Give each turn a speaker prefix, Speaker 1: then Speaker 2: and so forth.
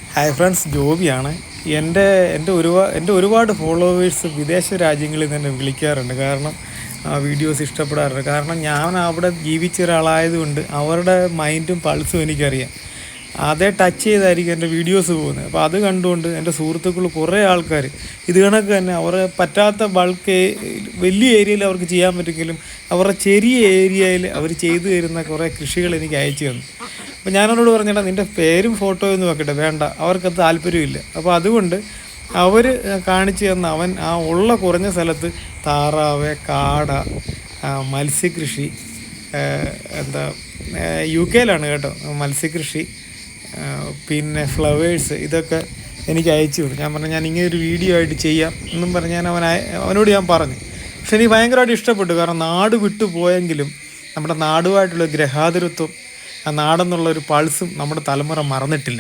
Speaker 1: Hi friends, ജോബിയാണ്. എൻ്റെ ഒരുപാട് followers വിദേശ രാജ്യങ്ങളിൽ നിന്ന് എന്നെ വിളിക്കാറുണ്ട്. കാരണം വീഡിയോസ് ഇഷ്ടപ്പെടാറുണ്ട്. കാരണം ഞാൻ അവിടെ ജീവിച്ച ഒരാളായതുകൊണ്ട് അവരുടെ മൈൻഡും പൾസും എനിക്കറിയാം. അതേ ടച്ച് ചെയ്തായിരിക്കും എൻ്റെ വീഡിയോസ് പോകുന്നത്. അപ്പോൾ അത് കണ്ടുകൊണ്ട് എൻ്റെ സുഹൃത്തുക്കൾ കുറേ ആൾക്കാർ ഇത് കണക്ക് തന്നെ അവരെ പറ്റാത്ത വലിയ ഏരിയയിൽ അവർക്ക് ചെയ്യാൻ പറ്റുമെങ്കിലും അവരുടെ ചെറിയ ഏരിയയിൽ അവർ ചെയ്തു തരുന്ന കുറേ കൃഷികൾ എനിക്ക് അയച്ചു തന്നു. അപ്പോൾ ഞാനവരോട് പറഞ്ഞേട്ടാ നിൻ്റെ പേരും ഫോട്ടോയൊന്നും വെക്കട്ടെ, വേണ്ട, അവർക്കത് താല്പര്യമില്ല. അപ്പോൾ അതുകൊണ്ട് അവർ കാണിച്ചു തന്ന അവൻ ആ ഉള്ള കുറഞ്ഞ സ്ഥലത്ത് താറാവ്, കാട, മത്സ്യകൃഷി, എന്താ UK കേട്ടോ, മത്സ്യകൃഷി, പിന്നെ ഫ്ലവേഴ്സ്, ഇതൊക്കെ എനിക്ക് അയച്ചു വിടും. ഞാൻ പറഞ്ഞു ഞാൻ ഇങ്ങനെ ഒരു വീഡിയോ ആയിട്ട് ചെയ്യാം എന്നും പറഞ്ഞ് അവനോട് ഞാൻ പറഞ്ഞു. പക്ഷെ എനിക്ക് ഭയങ്കരമായിട്ട് ഇഷ്ടപ്പെട്ടു. കാരണം നാട് വിട്ടു പോയെങ്കിലും നമ്മുടെ നാടുമായിട്ടുള്ള ഗ്രഹാതുരത്വം, ആ നാടെന്നുള്ളൊരു പൾസും നമ്മുടെ തലമുറ മറന്നിട്ടില്ല.